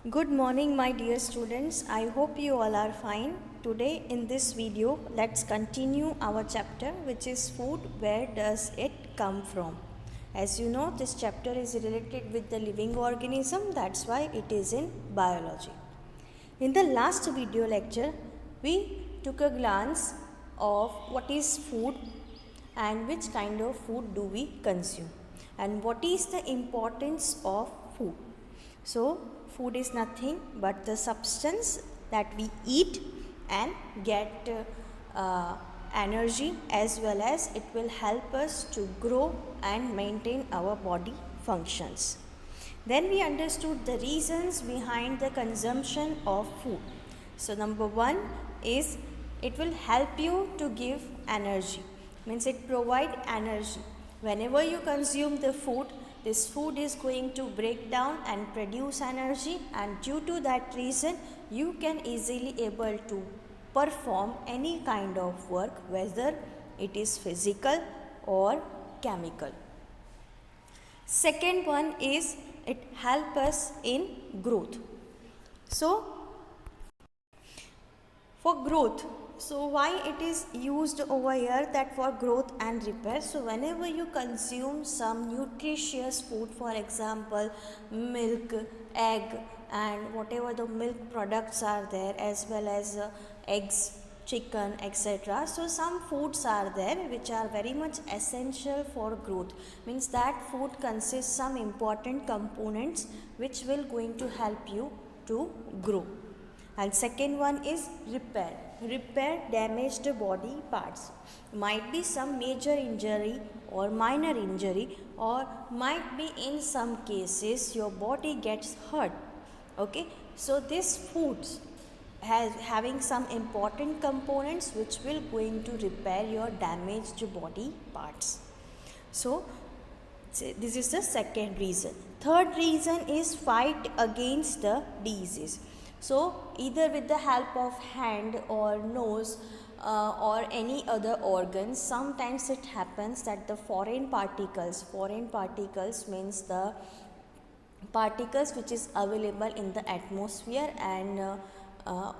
Good morning, my dear students. I hope you all are fine. Today in this video, let's continue our chapter, which is food. Where does it come from? As you know, this chapter is related with the living organism. That's why it is in biology. In the last video lecture, we took a glance of what is food and which kind of food do we consume and what is the importance of food. So, food is nothing but the substance that we eat and get energy, as well as it will help us to grow and maintain our body functions. Then we understood the reasons behind the consumption of food. So number one is it will help you to give energy, means it provide energy. Whenever you consume the food, this food is going to break down and produce energy, and due to that reason you can easily able to perform any kind of work, whether it is physical or chemical. Second one is it help us in growth. So for growth, so why it is used over here that for growth and repair. So whenever you consume some nutritious food, for example milk, egg, and whatever the milk products are there, as well as eggs, chicken, etc. So some foods are there which are very much essential for growth, means that food consists some important components which will going to help you to grow. And second one is repair damaged body parts. Might be some major injury or minor injury, or might be in some cases your body gets hurt. Okay, so these foods having some important components which will going to repair your damaged body parts. So this is the second reason. Third reason is fight against the disease. So either with the help of hand or nose or any other organs, sometimes it happens that the foreign particles means the particles which is available in the atmosphere, and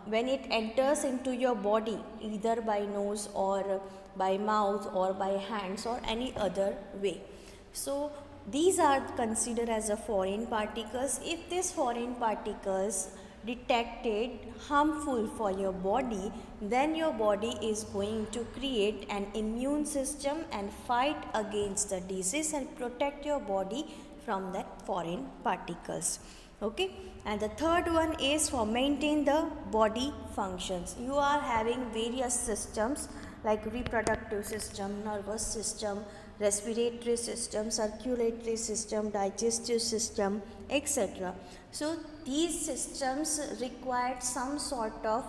when it enters into your body either by nose or by mouth or by hands or any other way, so these are considered as a foreign particles. If these foreign particles detected harmful for your body, then your body is going to create an immune system and fight against the disease and protect your body from that foreign particles. Okay, and the third one is for maintain the body functions. You are having various systems like reproductive system, nervous system, respiratory system, circulatory system, digestive system, etc. So these systems require some sort of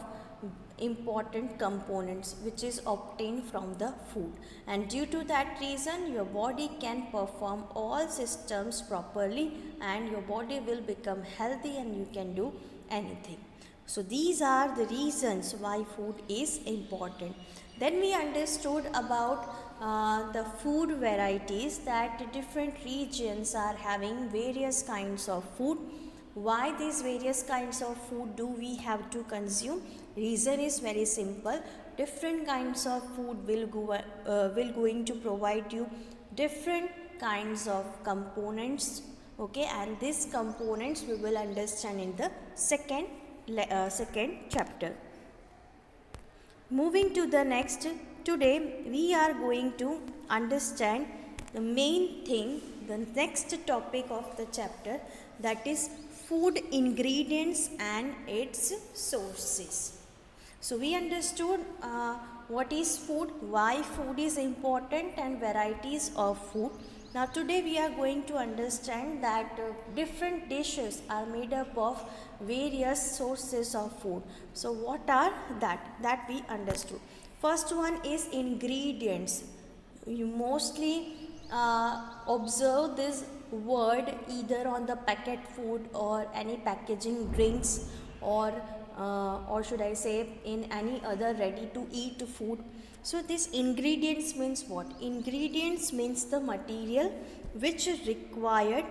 important components which is obtained from the food, and due to that reason your body can perform all systems properly and your body will become healthy and you can do anything. So these are the reasons why food is important. Then we understood about the food varieties, that different regions are having various kinds of food. Why these various kinds of food do we have to consume? Reason is very simple. Different kinds of food will going to provide you different kinds of components. Okay, and these components we will understand in the second chapter. Moving to the next, today we are going to understand the main thing, the next topic of the chapter, that is food ingredients and its sources. So we understood what is food, why food is important, and varieties of food. Now today we are going to understand that different dishes are made up of various sources of food. So what are that we understood. First one is ingredients. You mostly observe this word either on the packet food or any packaging drinks, or should I say in any other ready to eat food. So this ingredients means what? Ingredients means the material which is required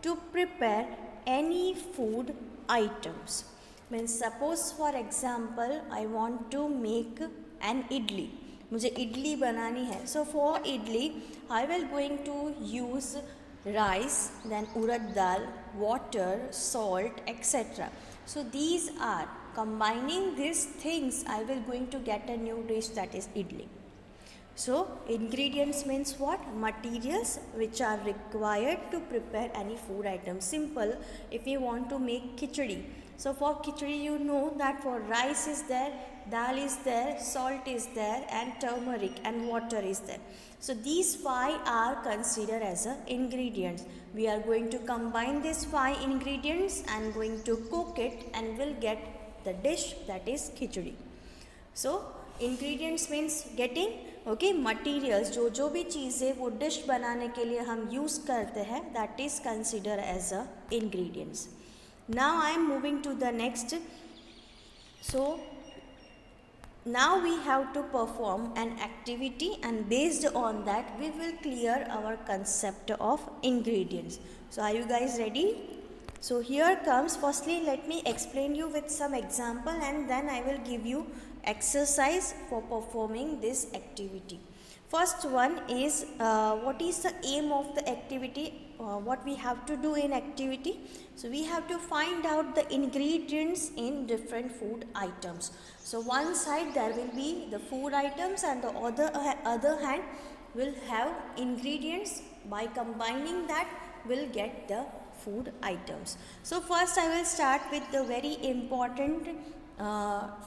to prepare any food items. Means suppose for example I want to make an idli. मुझे इडली बनानी है. So for idli I will going to use rice, then urad dal, water, salt, etc. So these are combining these things I will going to get a new dish, that is idli. So ingredients means what? Materials which are required to prepare any food item. Simple, if you want to make khichdi. So for khichdi you know that for rice is there, dal is there, salt is there, and turmeric and water is there. So these 5 are considered as ingredients. We are going to combine these 5 ingredients and going to cook it and will get the dish, that is khichdi. So ingredients means getting materials जो भी चीज़ें वो dish बनाने के लिए हम use करते हैं, that is consider as a ingredients. Now I am moving to the next. So now we have to perform an activity, and based on that we will clear our concept of ingredients. So are you guys ready? So here comes, firstly let me explain you with some example, and then I will give you exercise for performing this activity. First one is what is the aim of the activity, what we have to do in activity. So we have to find out the ingredients in different food items. So one side there will be the food items, and the other hand will have ingredients. By combining that we'll get the food items. So first I will start with the very important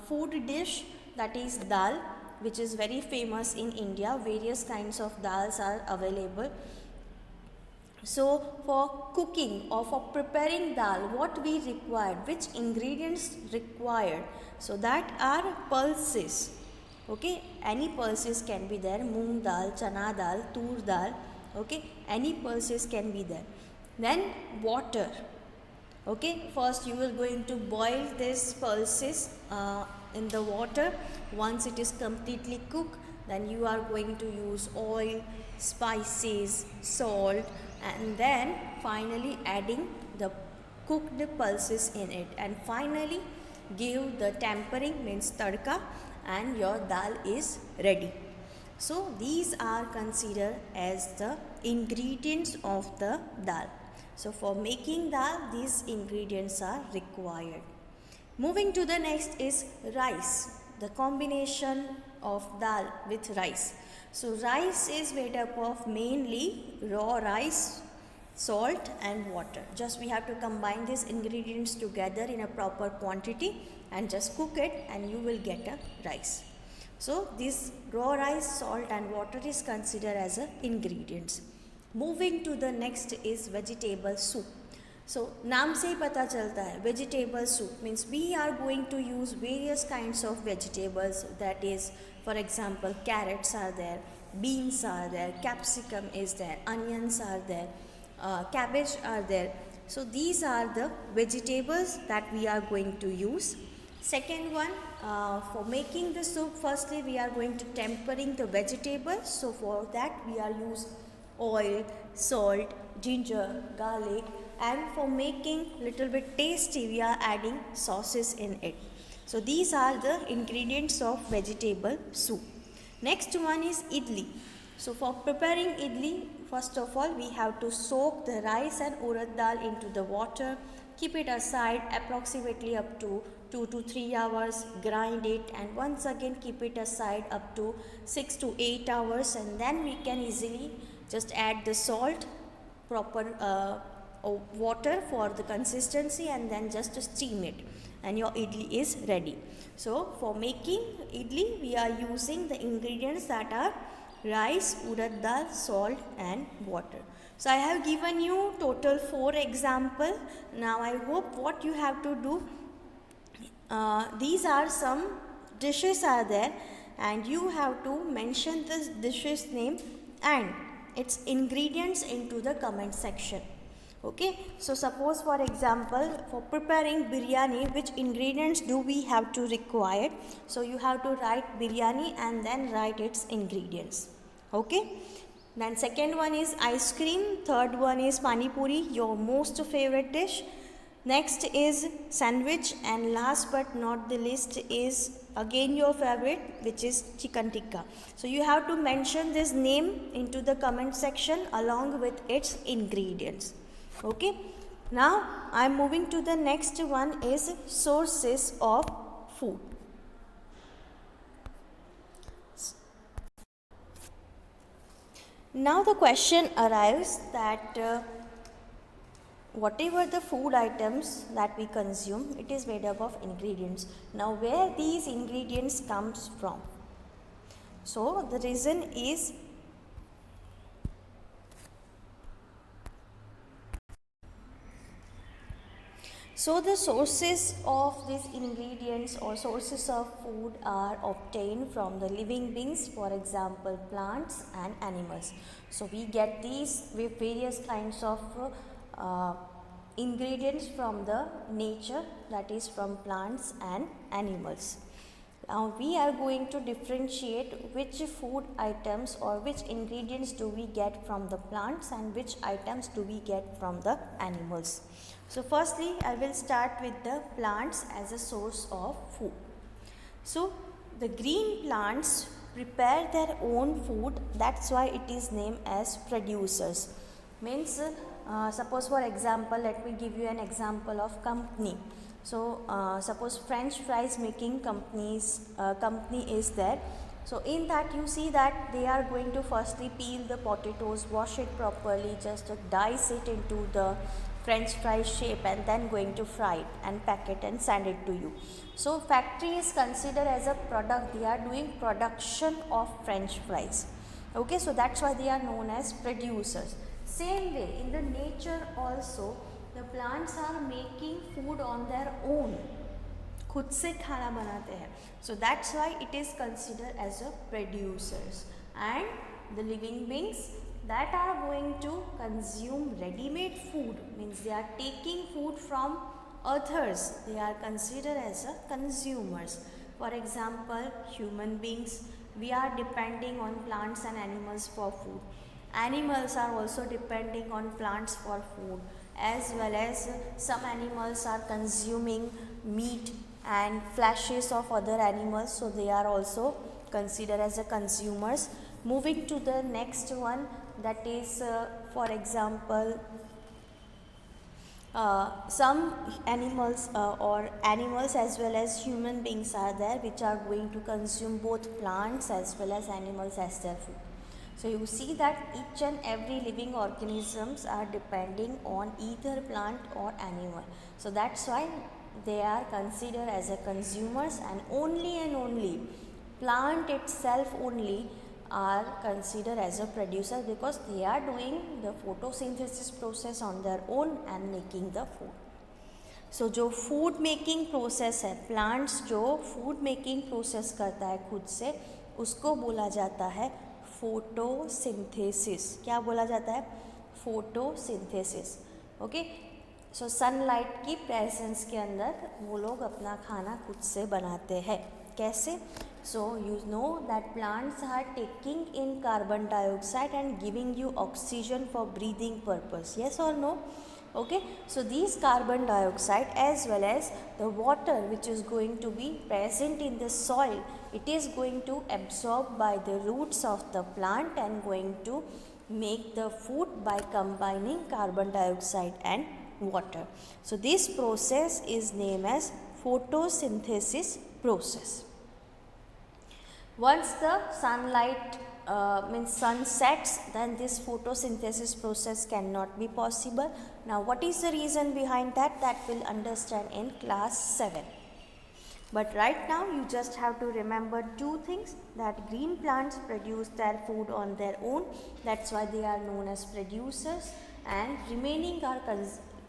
food dish, that is dal, which is very famous in India. Various kinds of dals are available. So for cooking or for preparing dal, what we require, which ingredients required? So that are pulses. Okay, any pulses can be there. Moong dal, chana dal, tur dal. Okay, any pulses can be there. Then water. Okay, first you will going to boil this pulses in the water. Once it is completely cooked, then you are going to use oil, spices, salt, and then finally adding the cooked pulses in it, and finally give the tempering, means tadka, and your dal is ready. So these are considered as the ingredients of the dal. So for making dal, these ingredients are required. Moving to the next is rice, the combination of dal with rice. So rice is made up of mainly raw rice, salt and water. Just we have to combine these ingredients together in a proper quantity and just cook it, and you will get a rice. So this raw rice, salt and water is considered as a ingredients. Moving to the next is vegetable soup. So नाम से ही पता चलता है, vegetable soup means we are going to use various kinds of vegetables. That is, for example, carrots are there, beans are there, capsicum is there, onions are there, cabbage are there. So these are the vegetables that we are going to use. Second one, for making the soup, firstly we are going to tempering the vegetables. So for that we are use oil, salt, ginger, garlic, and for making little bit tasty we are adding sauces in it. So these are the ingredients of vegetable soup. Next one is idli. So for preparing idli, first of all we have to soak the rice and urad dal into the water, keep it aside approximately up to 2 to 3 hours, grind it, and once again keep it aside up to 6 to 8 hours, and then we can easily just add the salt, proper water for the consistency, and then just steam it, and your idli is ready. So for making idli we are using the ingredients that are rice, urad dal, salt and water. So I have given you total 4 examples. Now I hope what you have to do, these are some dishes are there, and you have to mention this dishes name and its ingredients into the comment section. Okay, so suppose for example for preparing biryani, which ingredients do we have to require? So you have to write biryani and then write its ingredients. Okay, then second one is ice cream, third one is pani puri, your most favorite dish, Next is sandwich, and last but not the least is again your favorite, which is chicken tikka. So you have to mention this name into the comment section along with its ingredients. Okay. Now I am moving to the next one is sources of food. Now the question arrives that whatever the food items that we consume, it is made up of ingredients. Now where these ingredients comes from? So the reason is so the sources of these ingredients or sources of food are obtained from the living beings, for example plants and animals. So we get these with various kinds of ingredients from the nature, that is from plants and animals. Now we are going to differentiate which food items or which ingredients do we get from the plants and which items do we get from the animals. So firstly I will start with the plants as a source of food. So the green plants prepare their own food, that's why it is named as producers. Means suppose for example, let me give you an example of company. So suppose French fries making company is there. So in that you see that they are going to firstly peel the potatoes, wash it properly, just dice it into the French fry shape and then going to fry it and pack it and send it to you. So factory is considered as a product, they are doing production of French fries. Okay, so that's why they are known as producers. Same way in the nature also, the plants are making food on their own, खुद से खाना बनाते हैं. So that's why it is considered as a producers. And the living beings that are going to consume ready-made food, means they are taking food from others, they are considered as a consumers. For example, human beings, we are depending on plants and animals for food. Animals are also depending on plants for food, as well as some animals are consuming meat and fleshes of other animals, so they are also considered as a consumers. Moving to the next one, that is for example some animals or animals as well as human beings are there which are going to consume both plants as well as animals as their food. So you see that each and every living organisms are depending on either plant or animal. So that's why they are considered as a consumers, and only plant itself only are considered as a producer because they are doing the photosynthesis process on their own and making the food. सो जो food making process है, plants जो food making process करता है खुद से, उसको बोला जाता है फोटोसिंथेसिस. क्या बोला जाता है? फोटोसिंथेसिस. ओके, सो सनलाइट की प्रेजेंस के अंदर वो लोग अपना खाना खुद से बनाते हैं. कैसे? So you know that plants are taking in carbon dioxide and giving you oxygen for breathing purpose. Yes और no? Okay, so these carbon dioxide as well as the water which is going to be present in the soil, it is going to absorb by the roots of the plant and going to make the food by combining carbon dioxide and water. So this process is named as photosynthesis process. Once the sunlight means sun sets, then this photosynthesis process cannot be possible. Now what is the reason behind that? That we'll understand in class 7. But right now you just have to remember two things, that green plants produce their food on their own, that's why they are known as producers, and remaining are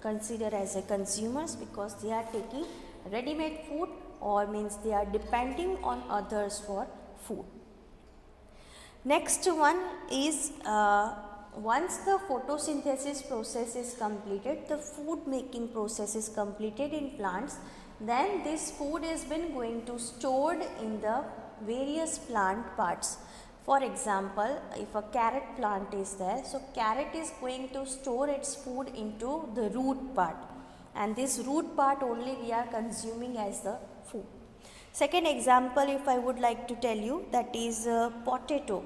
considered as a consumers because they are taking ready-made food, or means they are depending on others for food. Next one is once the photosynthesis process is completed, the food making process is completed in plants, then this food is been going to stored in the various plant parts. For example, if a carrot plant is there, so carrot is going to store its food into the root part. and this root part only we are consuming as the food. Second example, if I would like to tell you, that is potato.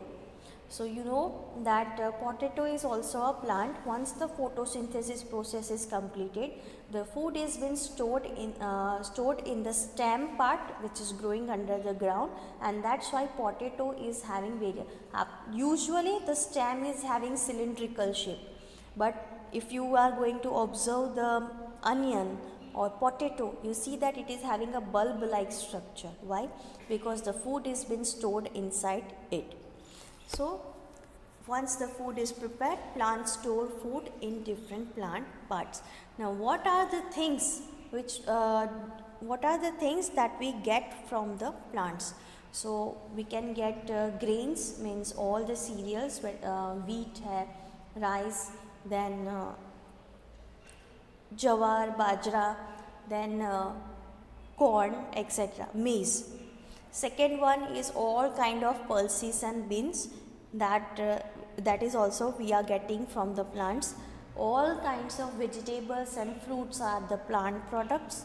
So you know that potato is also a plant. Once the photosynthesis process is completed, the food is been stored in the stem part, which is growing under the ground, and that's why potato is having various. Usually the stem is having cylindrical shape, but if you are going to observe the onion or potato, you see that it is having a bulb like structure. Why? Because the food is been stored inside it. So once the food is prepared, plants store food in different plant parts. Now what are the things that we get from the plants? So we can get grains, means all the cereals, wheat, rice, then jawar, bajra, then corn, etc., maize. Second one is all kind of pulses and beans, that is also we are getting from the plants. All kinds of vegetables and fruits are the plant products.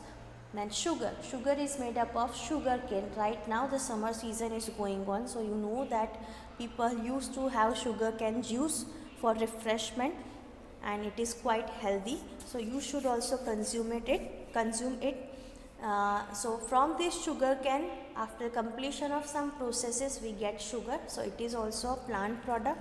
Then sugar is made up of sugar cane. Right now the summer season is going on, so you know that people used to have sugar cane juice for refreshment, and it is quite healthy, so you should also consume it. So from this sugar cane, after completion of some processes, we get sugar, so it is also a plant product.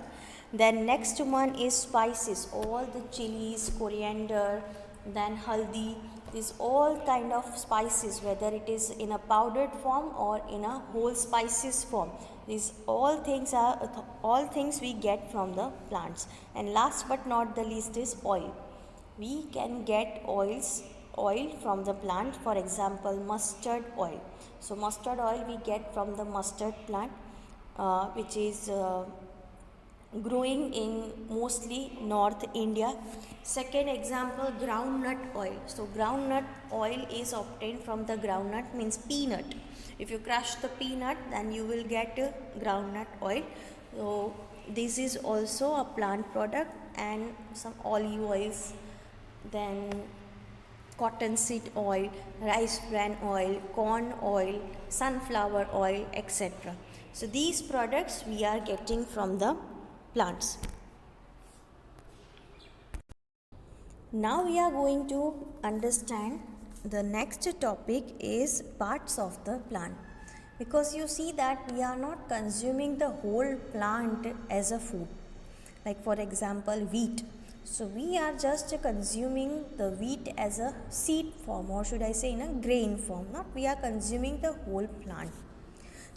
Then next one is spices, all the chilies, coriander, then haldi, these all kind of spices, whether it is in a powdered form or in a whole spices form, these all things we get from the plants. And last but not the least is oil. We can get oil from the plant, for example mustard oil. So mustard oil we get from the mustard plant, which is growing in mostly North India. Second example, groundnut oil. So groundnut oil is obtained from the groundnut, means peanut. If you crush the peanut, then you will get groundnut oil. So this is also a plant product. And some olive oils, then cottonseed oil, rice bran oil, corn oil, sunflower oil, etc. So these products we are getting from the plants. Now we are going to understand the next topic is parts of the plant, because you see that we are not consuming the whole plant as a food. Like for example wheat, so we are just consuming the wheat as a seed form, or should I say in a grain form, not we are consuming the whole plant.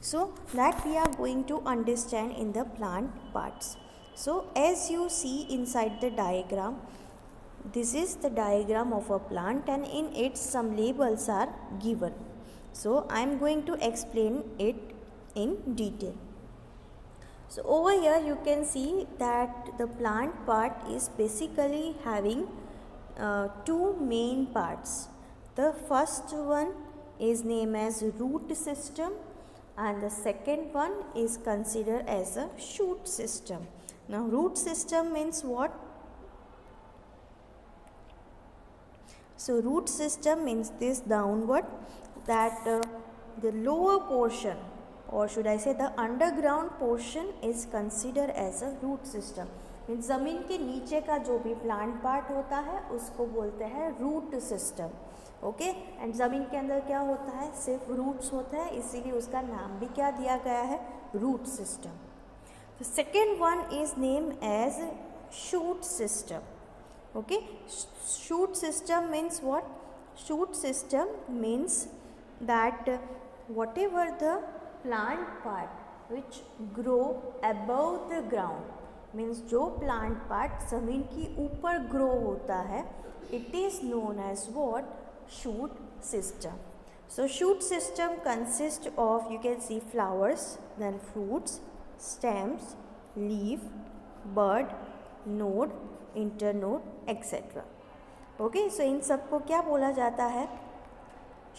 So that we are going to understand in the plant parts. So as you see inside the diagram, this is the diagram of a plant, and in it some labels are given. So I am going to explain it in detail. So over here you can see that the plant part is basically having two main parts. The first one is named as root system, and the second one is considered as a shoot system. Now root system means what? So root system means this downward, that the lower portion, or should I say the underground portion, is considered as a root system. Means ज़मीन के नीचे का जो भी plant part होता है उसको बोलते हैं रूट सिस्टम. ओके, एंड ज़मीन के अंदर क्या होता है? सिर्फ रूट्स होता है, इसीलिए उसका नाम भी क्या दिया गया है? Root system. The second one is name as shoot system. Okay, shoot system means what? Shoot system means that whatever the plant part which grow above the ground, means जो plant part ज़मीन की ऊपर grow होता है, it is known as what? Shoot system. So shoot system consists of, you can see flowers, then fruits, stems, leaf, bud, node, internode, etc. Okay, so इन सबको क्या बोला जाता है?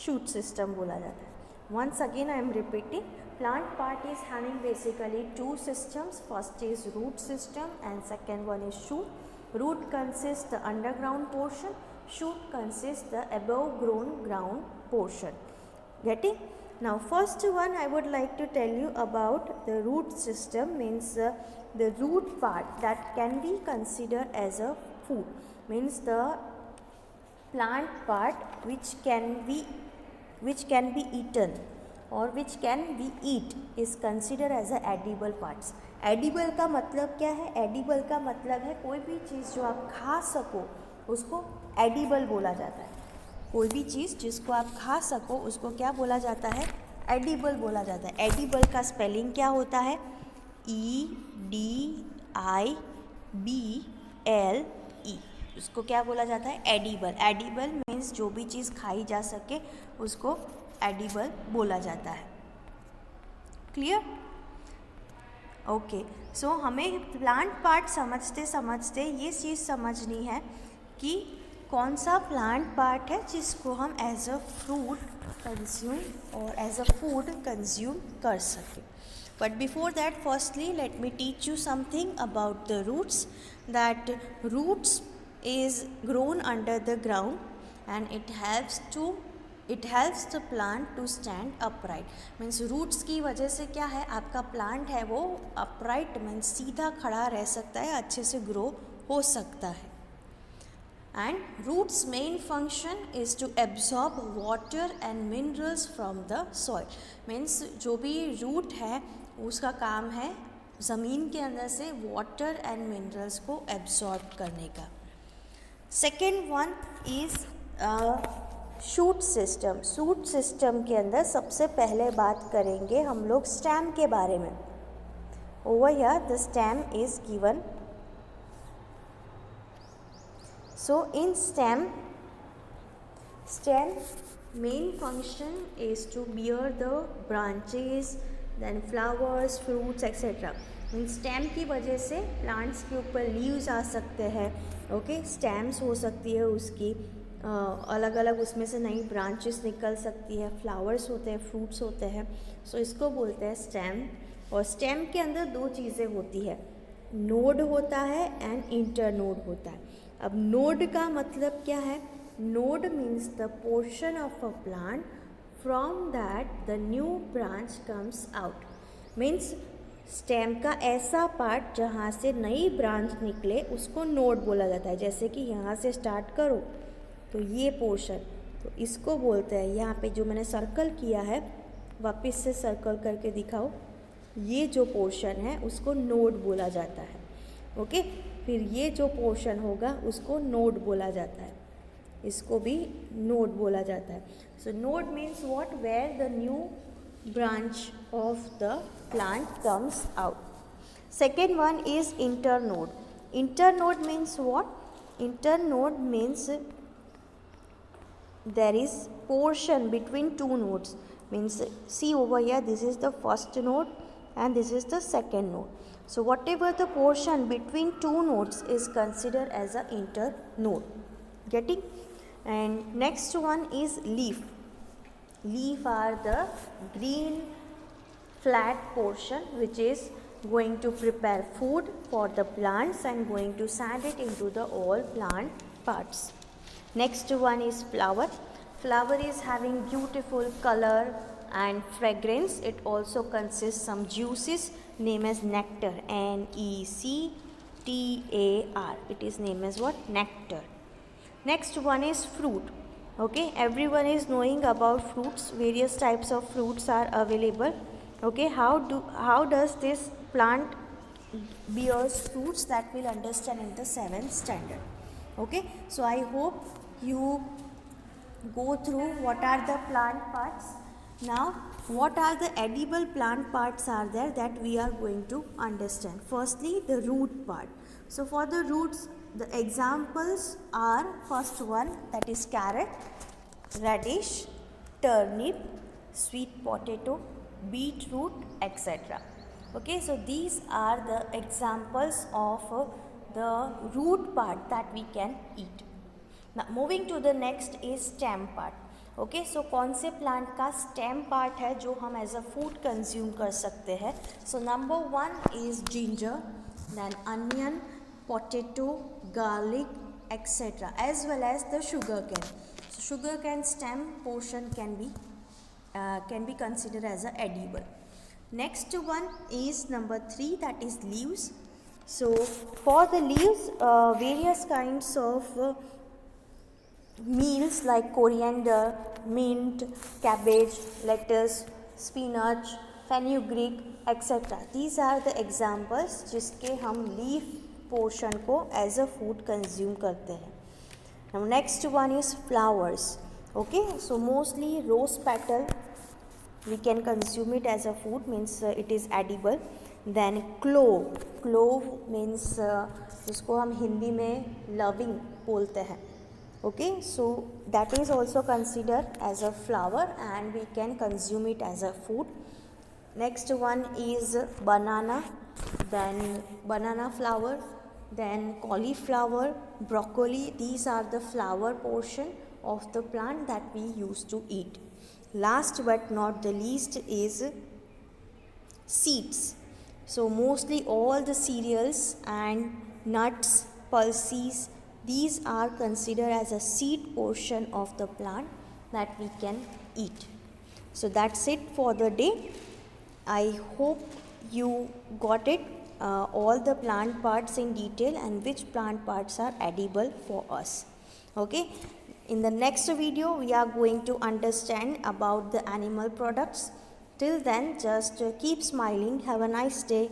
शूट सिस्टम बोला जाता है. Once again I am repeating, plant part is having basically two systems. First is root system and second one is shoot. Root consist the underground portion shoot consists the above grown ground portion. Getting? Now first one I would like to tell you about the root system, means the root part that can be considered as a food, means the plant part which can be eaten or which can be eat is considered as a edible parts. Edible का मतलब क्या है? Edible का मतलब है कोई भी चीज़ जो आप खा सको उसको एडिबल बोला जाता है. कोई भी चीज़ जिसको आप खा सको उसको क्या बोला जाता है? एडिबल बोला जाता है. एडिबल का स्पेलिंग क्या होता है? EDIBLE. उसको क्या बोला जाता है? एडिबल. एडिबल मीन्स जो भी चीज़ खाई जा सके उसको एडिबल बोला जाता है. क्लियर? ओके. सो हमें प्लांट पार्ट समझते समझते ये चीज़ समझनी है कि कौन सा प्लांट पार्ट है जिसको हम एज अ फ्रूट कंज्यूम और एज अ फूड कंज्यूम कर सकें. But before that firstly let me teach you something about the roots. That roots is grown under the ground and it helps the plant to stand upright. means roots की वजह से क्या है, आपका plant है वो upright means सीधा खड़ा रह सकता है, अच्छे से grow हो सकता है. and roots main function is to absorb water and minerals from the soil. means जो भी root है उसका काम है ज़मीन के अंदर से water and minerals को absorb करने का. Second one is shoot system. Shoot system के अंदर सबसे पहले बात करेंगे हम लोग स्टेम के बारे में. Over here the stem is given. So in stem main function is to bear the branches, then flowers, fruits etcetera. Stem की वजह से प्लांट्स के ऊपर लीव्स आ सकते हैं. ओके, स्टेम्स हो सकती है उसकी अलग अलग, उसमें से नई ब्रांचेस निकल सकती है, फ्लावर्स होते हैं, फ्रूट्स होते हैं. सो इसको बोलते हैं स्टेम. और स्टेम के अंदर दो चीज़ें होती है, नोड होता है एंड इंटरनोड होता है. अब नोड का मतलब क्या है? Node means the portion of a plant from that the new branch comes out. Means stem का ऐसा पार्ट जहाँ से नई ब्रांच निकले उसको नोड बोला जाता है. जैसे कि यहाँ से स्टार्ट करो तो ये पोर्शन, तो इसको बोलते हैं, यहाँ पे जो मैंने सर्कल किया है वापस से सर्कल करके दिखाओ, ये जो पोर्शन है उसको नोड बोला जाता है. ओके, फिर ये जो पोर्शन होगा उसको नोड बोला जाता है, इसको भी नोड बोला जाता है. So node means what? Where the new branch of the plant comes out. Second one is internode. Internode means what? Internode means there is portion between two nodes. Means see over here, this is the first node and this is the second node. So whatever the portion between two nodes is considered as a internode. Getting? And next one is leaf. Leaf are the green flat portion which is going to prepare food for the plants and going to sand it into the all plant parts. Next one is flower. Flower is having beautiful color and fragrance. It also consists some juices named as nectar. NECTAR. It is named as what? Nectar. Next one is fruit. Okay, everyone is knowing about fruits. Various types of fruits are available. Okay, how does this plant bears fruits? That we'll understand in the 7th standard. Okay, so I hope you go through what are the plant parts. Now what are the edible plant parts are there that we are going to understand. Firstly, the root part. So for the roots, the examples are, first one that is carrot, radish, turnip, sweet potato, beetroot, etc. Okay, so these are the examples of the root part that we can eat. Now moving to the next is stem part. Okay, so कौन से plant का stem part है जो हम as a food consume कर सकते हैं. So number 1 is ginger, then onion, potato, garlic, etc., as well as the sugar cane. So sugar cane stem portion can be considered as a edible. Next one is number 3, that is leaves. So for the leaves, various kinds of meals like coriander, mint, cabbage, lettuce, spinach, fenugreek, etc. These are the examples जिसके हम leaf portion को as a food consume करते हैं. Now next one is flowers. Okay, so mostly rose petal we can consume it as a food, means it is edible. Then clove means जिसको हम हिंदी में loving बोलते हैं. Okay, so that is also considered as a flower and we can consume it as a food. Next one is banana, then banana flower, then cauliflower, broccoli. These are the flower portion of the plant that we used to eat. Last but not the least is seeds. So mostly all the cereals and nuts, pulses, these are considered as a seed portion of the plant that we can eat. So that's it for the day. I hope you got it, all the plant parts in detail and which plant parts are edible for us. Okay. In the next video, we are going to understand about the animal products. Till then, just keep smiling. Have a nice day.